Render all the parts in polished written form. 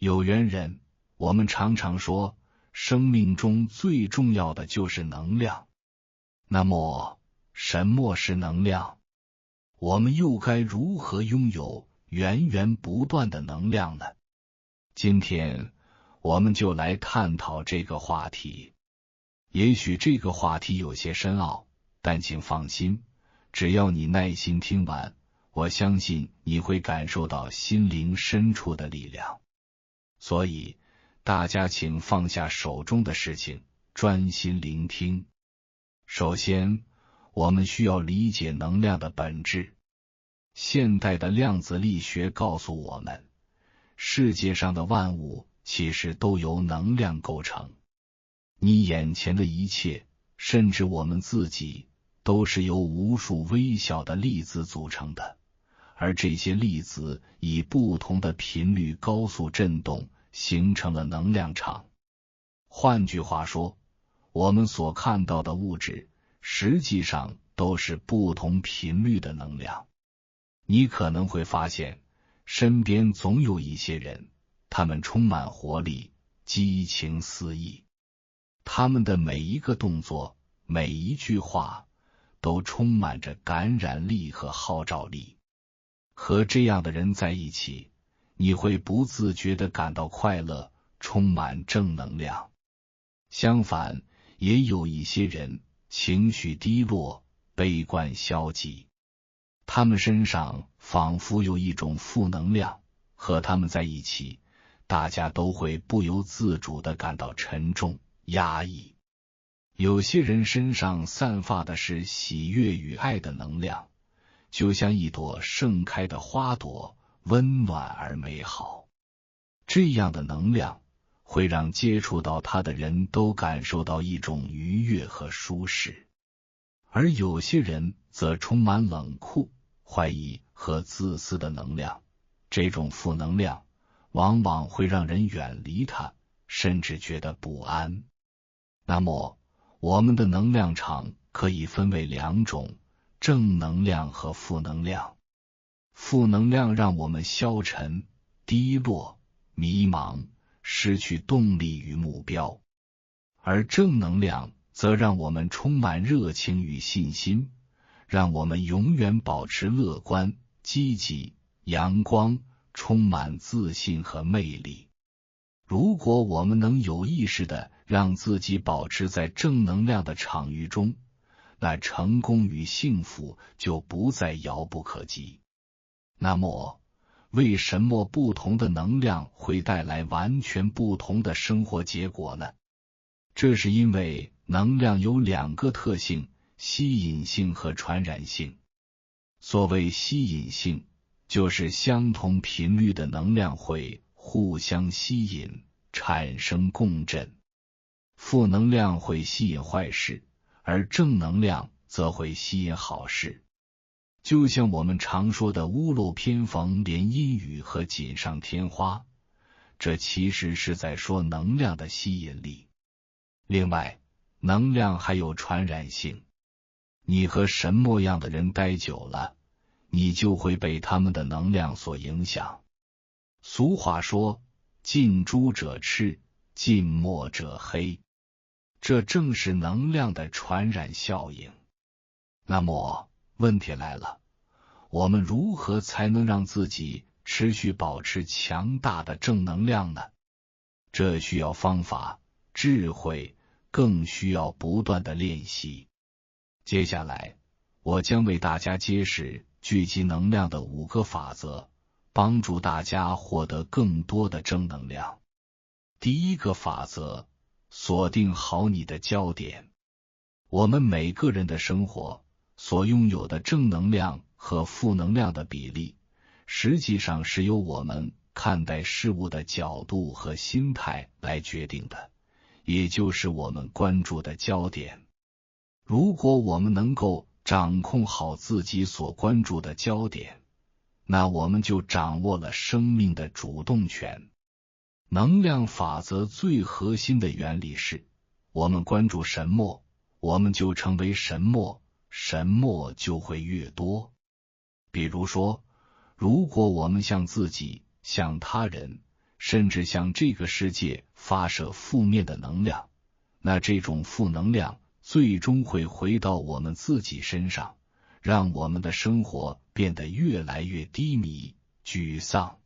有缘人，我们常常说，生命中最重要的就是能量。那么，什么是能量？我们又该如何拥有源源不断的能量呢？今天，我们就来探讨这个话题。也许这个话题有些深奥，但请放心，只要你耐心听完，我相信你会感受到心灵深处的力量。所以，大家请放下手中的事情，专心聆听。首先，我们需要理解能量的本质。现代的量子力学告诉我们，世界上的万物其实都由能量构成。你眼前的一切，甚至我们自己，都是由无数微小的粒子组成的，而这些粒子以不同的频率高速振动，形成了能量场。换句话说，我们所看到的物质，实际上都是不同频率的能量。你可能会发现，身边总有一些人，他们充满活力，激情四溢。他们的每一个动作，每一句话，都充满着感染力和号召力。和这样的人在一起，你会不自觉地感到快乐，充满正能量。相反，也有一些人情绪低落，悲观消极。他们身上仿佛有一种负能量，和他们在一起，大家都会不由自主地感到沉重、压抑。有些人身上散发的是喜悦与爱的能量，就像一朵盛开的花朵，温暖而美好。这样的能量会让接触到他的人都感受到一种愉悦和舒适。而有些人则充满冷酷、怀疑和自私的能量，这种负能量往往会让人远离他，甚至觉得不安。那么，我们的能量场可以分为两种，正能量和负能量。负能量让我们消沉、低落、迷茫，失去动力与目标，而正能量则让我们充满热情与信心，让我们永远保持乐观、积极、阳光，充满自信和魅力。如果我们能有意识地让自己保持在正能量的场域中，那成功与幸福就不再遥不可及。那么，为什么不同的能量会带来完全不同的生活结果呢？这是因为能量有两个特性：吸引性和传染性。所谓吸引性，就是相同频率的能量会互相吸引，产生共振。负能量会吸引坏事，而正能量则会吸引好事。就像我们常说的屋漏偏逢连阴雨和锦上添花，这其实是在说能量的吸引力。另外，能量还有传染性。你和什么样的人待久了，你就会被他们的能量所影响。俗话说，近朱者赤，近墨者黑，这正是能量的传染效应。那么，问题来了，我们如何才能让自己持续保持强大的正能量呢？这需要方法、智慧，更需要不断的练习。接下来，我将为大家揭示聚集能量的5个法则，帮助大家获得更多的正能量。第一个法则，锁定好你的焦点。我们每个人的生活所拥有的正能量和负能量的比例，实际上是由我们看待事物的角度和心态来决定的，也就是我们关注的焦点。如果我们能够掌控好自己所关注的焦点，那我们就掌握了生命的主动权。能量法则最核心的原理是，我们关注什么，我们就成为什么，什么就会越多。比如说，如果我们向自己、向他人，甚至向这个世界发射负面的能量，那这种负能量最终会回到我们自己身上，让我们的生活变得越来越低迷、沮丧。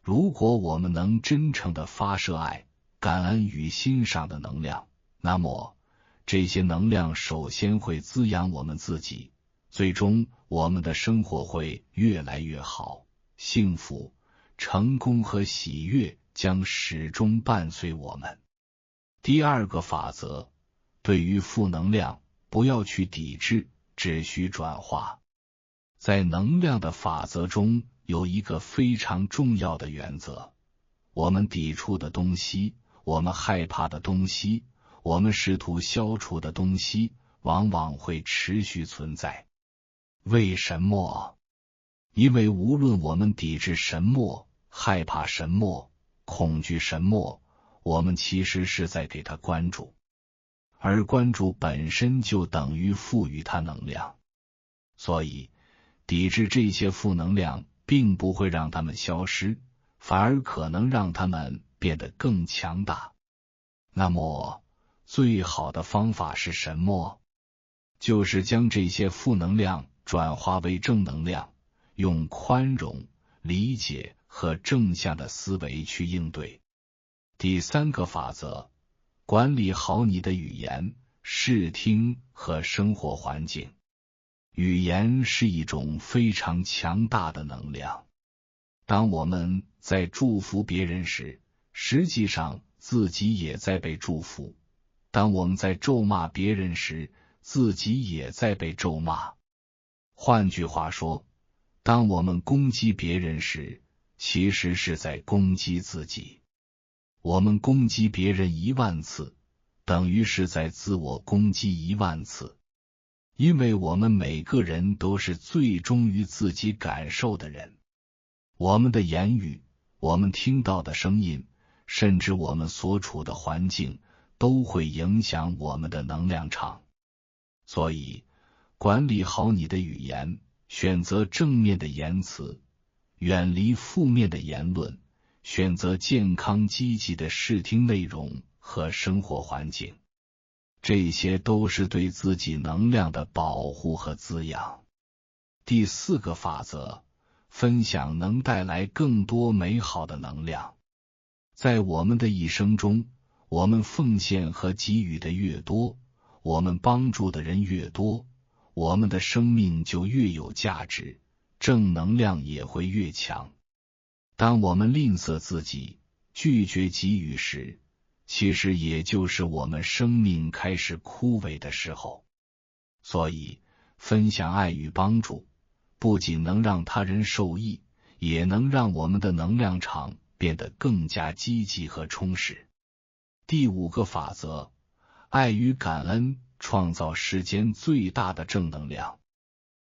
如果我们能真诚地发射爱、感恩与欣赏的能量，那么这些能量首先会滋养我们自己，最终我们的生活会越来越好，幸福、成功和喜悦将始终伴随我们。第二个法则，对于负能量，不要去抵制，只需转化。在能量的法则中，有一个非常重要的原则：我们抵触的东西，我们害怕的东西，我们试图消除的东西，往往会持续存在。为什么？因为无论我们抵制什么、害怕什么、恐惧什么，我们其实是在给它关注，而关注本身就等于赋予它能量。所以，抵制这些负能量并不会让它们消失，反而可能让它们变得更强大。那么，最好的方法是什么？就是将这些负能量转化为正能量，用宽容、理解和正向的思维去应对。第三个法则，管理好你的语言、视听和生活环境。语言是一种非常强大的能量。当我们在祝福别人时，实际上自己也在被祝福；当我们在咒骂别人时，自己也在被咒骂。换句话说，当我们攻击别人时，其实是在攻击自己。我们攻击别人10000次，等于是在自我攻击10000次。因为我们每个人都是最忠于自己感受的人，我们的言语、我们听到的声音，甚至我们所处的环境，都会影响我们的能量场。所以，管理好你的语言，选择正面的言辞，远离负面的言论，选择健康积极的视听内容和生活环境。这些都是对自己能量的保护和滋养。第四个法则，分享能带来更多美好的能量。在我们的一生中，我们奉献和给予的越多，我们帮助的人越多，我们的生命就越有价值，正能量也会越强。当我们吝啬自己，拒绝给予时，其实也就是我们生命开始枯萎的时候。所以，分享爱与帮助，不仅能让他人受益，也能让我们的能量场变得更加积极和充实。第五个法则，爱与感恩创造世间最大的正能量。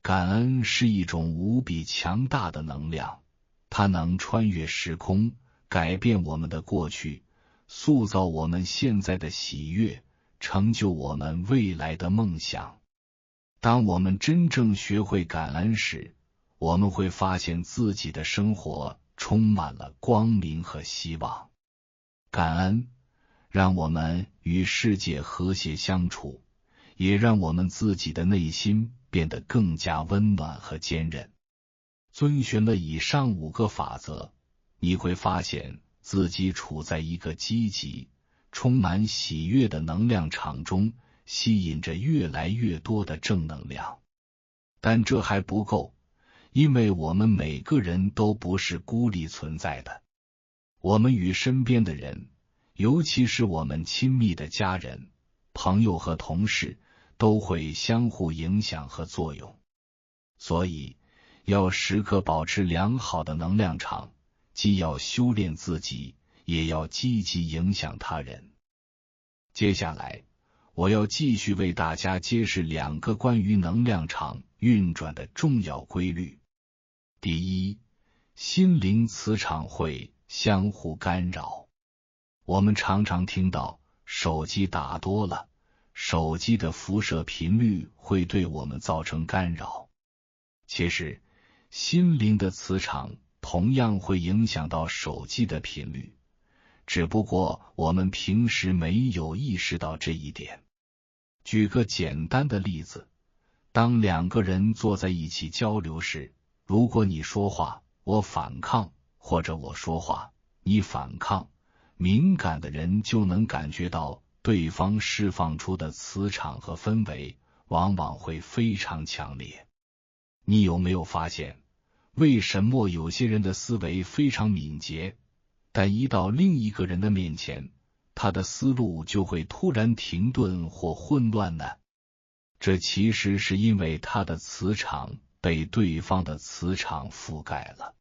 感恩是一种无比强大的能量，它能穿越时空，改变我们的过去，塑造我们现在的喜悦，成就我们未来的梦想。当我们真正学会感恩时，我们会发现自己的生活充满了光明和希望。感恩让我们与世界和谐相处，也让我们自己的内心变得更加温暖和坚韧。遵循了以上5个法则，你会发现自己处在一个积极、充满喜悦的能量场中，吸引着越来越多的正能量。但这还不够，因为我们每个人都不是孤立存在的。我们与身边的人，尤其是我们亲密的家人、朋友和同事，都会相互影响和作用。所以，要时刻保持良好的能量场，既要修炼自己，也要积极影响他人。接下来，我要继续为大家揭示2个关于能量场运转的重要规律。第一，心灵磁场会相互干扰。我们常常听到手机打多了，手机的辐射频率会对我们造成干扰。其实，心灵的磁场同样会影响到手机的频率，只不过我们平时没有意识到这一点。举个简单的例子，当两个人坐在一起交流时，如果你说话，我反抗，或者我说话，你反抗，敏感的人就能感觉到对方释放出的磁场和氛围，往往会非常强烈。你有没有发现，为什么有些人的思维非常敏捷，但一到另一个人的面前，他的思路就会突然停顿或混乱呢？这其实是因为他的磁场被对方的磁场覆盖了。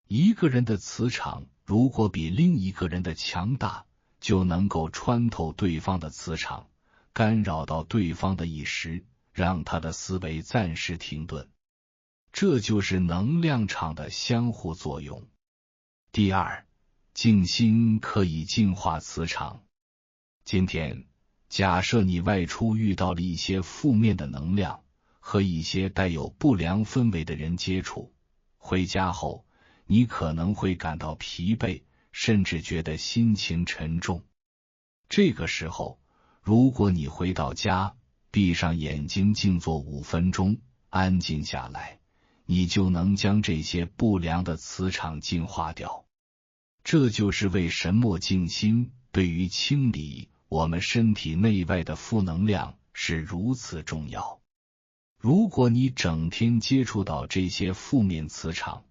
一个人的磁场如果比另一个人的强大，就能够穿透对方的磁场，干扰到对方的意识，让他的思维暂时停顿。这就是能量场的相互作用。第二，静心可以净化磁场。今天，假设你外出遇到了一些负面的能量，和一些带有不良氛围的人接触，回家后，你可能会感到疲惫，甚至觉得心情沉重。这个时候，如果你回到家，闭上眼睛静坐5分钟，安静下来，你就能将这些不良的磁场净化掉。这就是为什么静心对于清理我们身体内外的负能量是如此重要。如果你整天接触到这些负面磁场，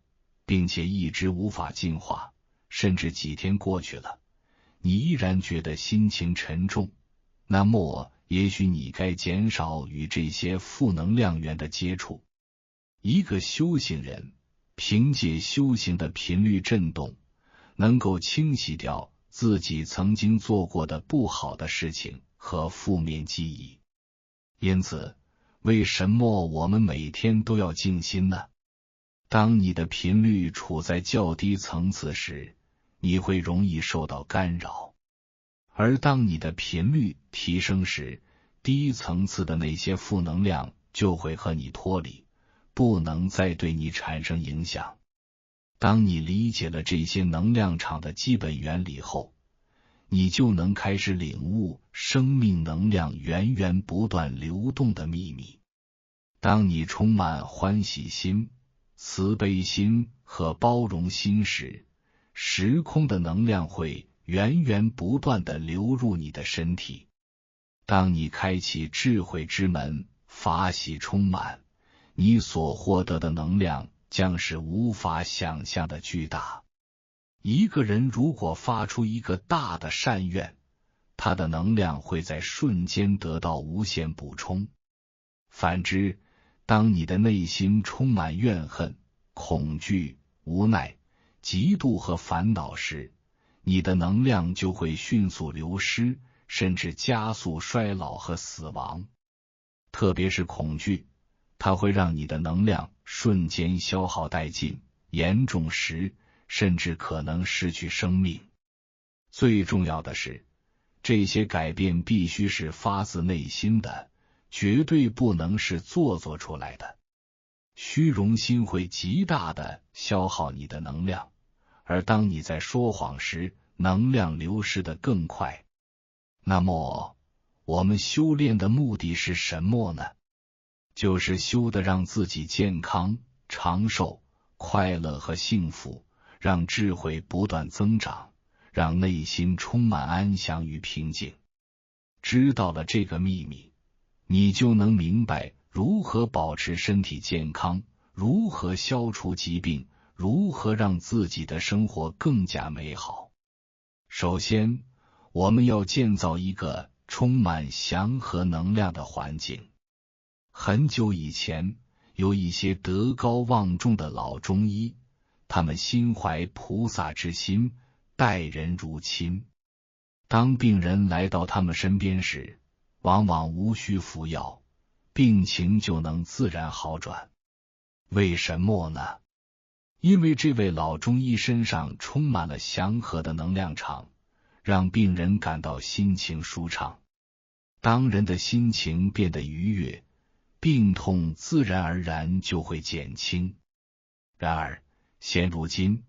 并且一直无法净化，甚至几天过去了，你依然觉得心情沉重，那么也许你该减少与这些负能量源的接触。一个修行人凭借修行的频率振动，能够清洗掉自己曾经做过的不好的事情和负面记忆。因此，为什么我们每天都要静心呢？当你的频率处在较低层次时，你会容易受到干扰；而当你的频率提升时，低层次的那些负能量就会和你脱离，不能再对你产生影响。当你理解了这些能量场的基本原理后，你就能开始领悟生命能量源源不断流动的秘密。当你充满欢喜心、慈悲心和包容心时，时空的能量会源源不断地流入你的身体。当你开启智慧之门，法喜充满，你所获得的能量将是无法想象的巨大。一个人如果发出一个大的善愿，他的能量会在瞬间得到无限补充。反之，当你的内心充满怨恨、恐惧、无奈、嫉妒和烦恼时，你的能量就会迅速流失，甚至加速衰老和死亡。特别是恐惧，它会让你的能量瞬间消耗殆尽，严重时甚至可能失去生命。最重要的是，这些改变必须是发自内心的，绝对不能是做作出来的。虚荣心会极大的消耗你的能量，而当你在说谎时，能量流失得更快。那么，我们修炼的目的是什么呢？就是修得让自己健康、长寿、快乐和幸福，让智慧不断增长，让内心充满安详与平静。知道了这个秘密，你就能明白如何保持身体健康，如何消除疾病，如何让自己的生活更加美好。首先，我们要建造一个充满祥和能量的环境。很久以前，有一些德高望重的老中医，他们心怀菩萨之心，待人如亲。当病人来到他们身边时，往往无需服药，病情就能自然好转。为什么呢？因为这位老中医身上充满了祥和的能量场，让病人感到心情舒畅。当人的心情变得愉悦，病痛自然而然就会减轻。然而，现如今，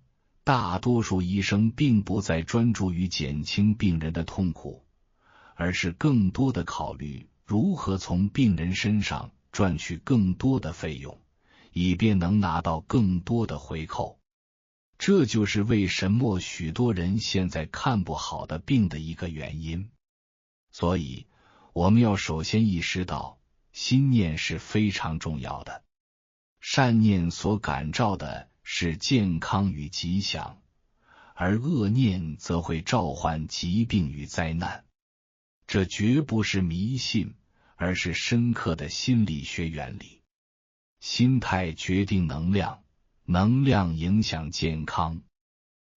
大多数医生并不再专注于减轻病人的痛苦，而是更多的考虑如何从病人身上赚取更多的费用，以便能拿到更多的回扣。这就是为什么许多人现在看不好的病的一个原因。所以，我们要首先意识到，心念是非常重要的。善念所感召的是健康与吉祥，而恶念则会召唤疾病与灾难。这绝不是迷信，而是深刻的心理学原理。心态决定能量，能量影响健康。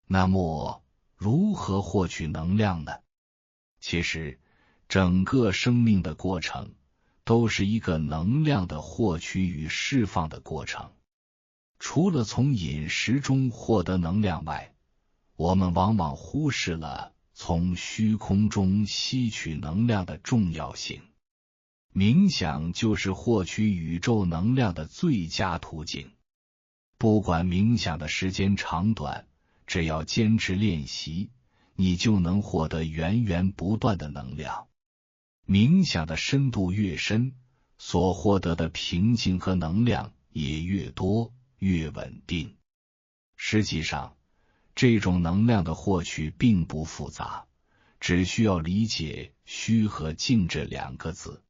那么，如何获取能量呢？其实，整个生命的过程都是一个能量的获取与释放的过程。除了从饮食中获得能量外，我们往往忽视了从虚空中吸取能量的重要性。冥想就是获取宇宙能量的最佳途径。不管冥想的时间长短，只要坚持练习，你就能获得源源不断的能量。冥想的深度越深，所获得的平静和能量也越多，越稳定。实际上，这种能量的获取并不复杂，只需要理解虚和静这两个字。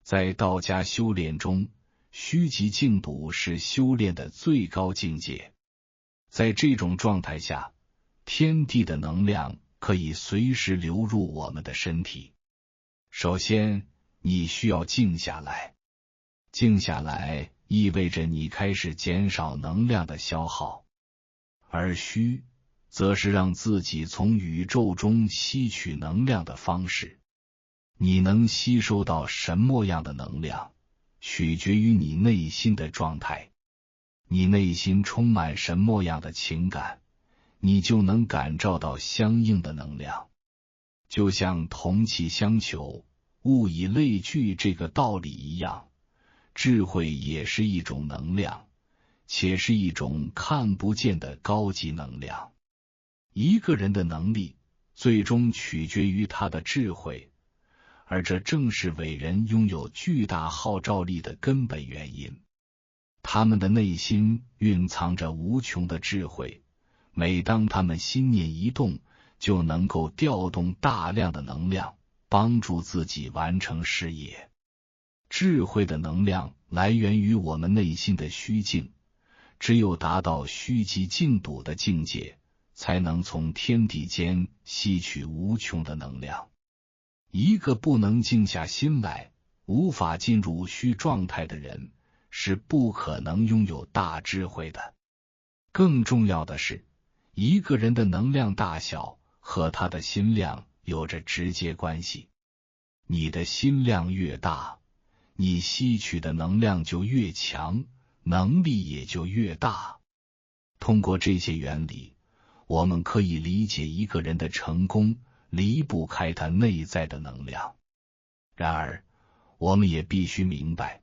在道家修炼中，虚极静笃是修炼的最高境界。在这种状态下，天地的能量可以随时流入我们的身体。首先，你需要静下来。静下来意味着你开始减少能量的消耗，而虚则是让自己从宇宙中吸取能量的方式。你能吸收到什么样的能量，取决于你内心的状态。你内心充满什么样的情感，你就能感召到相应的能量。就像同气相求，物以类聚这个道理一样，智慧也是一种能量，且是一种看不见的高级能量。一个人的能力最终取决于他的智慧，而这正是伟人拥有巨大号召力的根本原因。他们的内心蕴藏着无穷的智慧，每当他们心念一动，就能够调动大量的能量，帮助自己完成事业。智慧的能量来源于我们内心的虚静，只有达到虚极静笃的境界，才能从天地间吸取无穷的能量。一个不能静下心来，无法进入虚状态的人，是不可能拥有大智慧的。更重要的是，一个人的能量大小和他的心量有着直接关系。你的心量越大，你吸取的能量就越强，能力也就越大。通过这些原理，我们可以理解一个人的成功离不开他内在的能量。然而，我们也必须明白，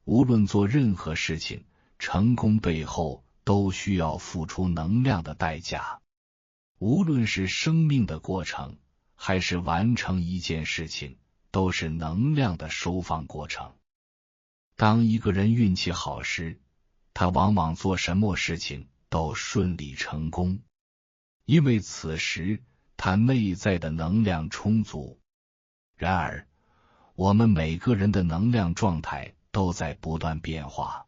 无论做任何事情，成功背后都需要付出能量的代价。无论是生命的过程，还是完成一件事情，都是能量的收放过程。当一个人运气好时，他往往做什么事情都顺利成功，因为此时他内在的能量充足。然而，我们每个人的能量状态都在不断变化，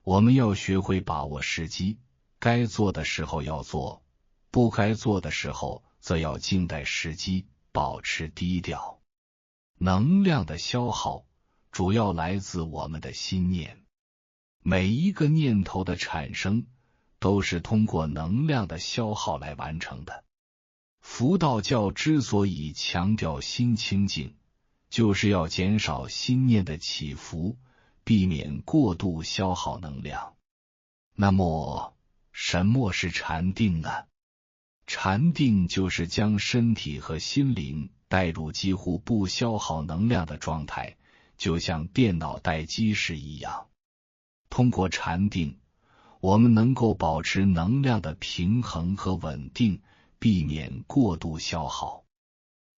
我们要学会把握时机，该做的时候要做，不该做的时候则要静待时机，保持低调。能量的消耗主要来自我们的心念，每一个念头的产生都是通过能量的消耗来完成的。佛道教之所以强调心清净，就是要减少心念的起伏，避免过度消耗能量。那么，什么是禅定呢？禅定就是将身体和心灵带入几乎不消耗能量的状态，就像电脑待机时一样。通过禅定，我们能够保持能量的平衡和稳定，避免过度消耗。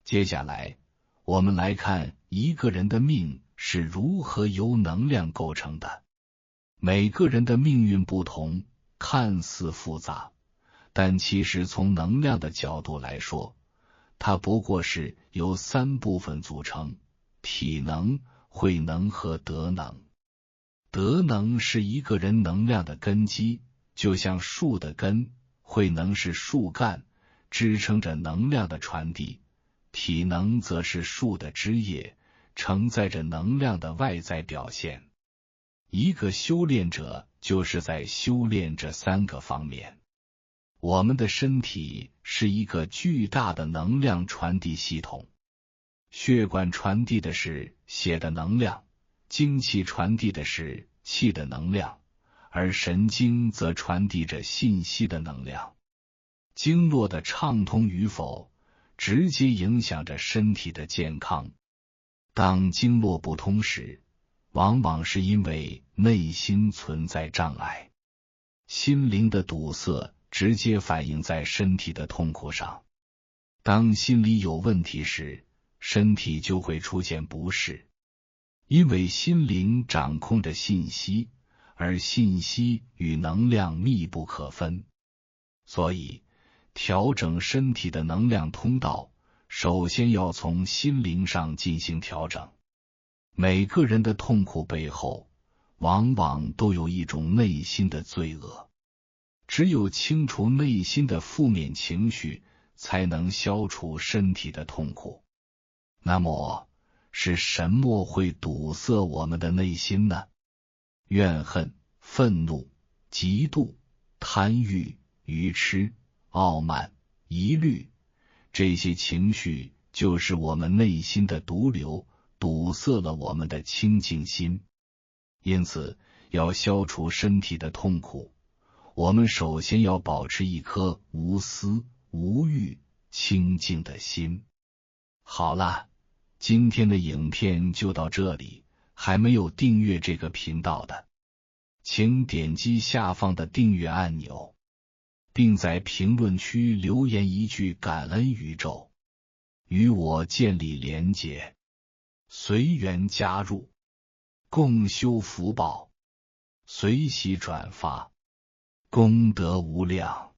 接下来，我们来看一个人的命是如何由能量构成的。每个人的命运不同，看似复杂，但其实从能量的角度来说，它不过是由3部分组成：体能、慧能和德能。德能是一个人能量的根基，就像树的根；慧能是树干，支撑着能量的传递；体能则是树的枝叶，承载着能量的外在表现。一个修炼者就是在修炼这3个方面。我们的身体是一个巨大的能量传递系统，血管传递的是血的能量，精气传递的是气的能量，而神经则传递着信息的能量。经络的畅通与否，直接影响着身体的健康。当经络不通时，往往是因为内心存在障碍。心灵的堵塞直接反映在身体的痛苦上。当心理有问题时，身体就会出现不适。因为心灵掌控着信息，而信息与能量密不可分。所以，调整身体的能量通道，首先要从心灵上进行调整。每个人的痛苦背后，往往都有一种内心的罪恶。只有清除内心的负面情绪，才能消除身体的痛苦。那么，是什么会堵塞我们的内心呢？怨恨、愤怒、嫉妒、贪欲、愚痴、傲慢、疑虑，这些情绪就是我们内心的毒瘤，堵塞了我们的清净心。因此，要消除身体的痛苦，我们首先要保持一颗无私、无欲、清净的心。好了，今天的影片就到这里，还没有订阅这个频道的，请点击下方的订阅按钮，并在评论区留言一句感恩宇宙，与我建立连结，随缘加入，共修福报，随喜转发，功德无量。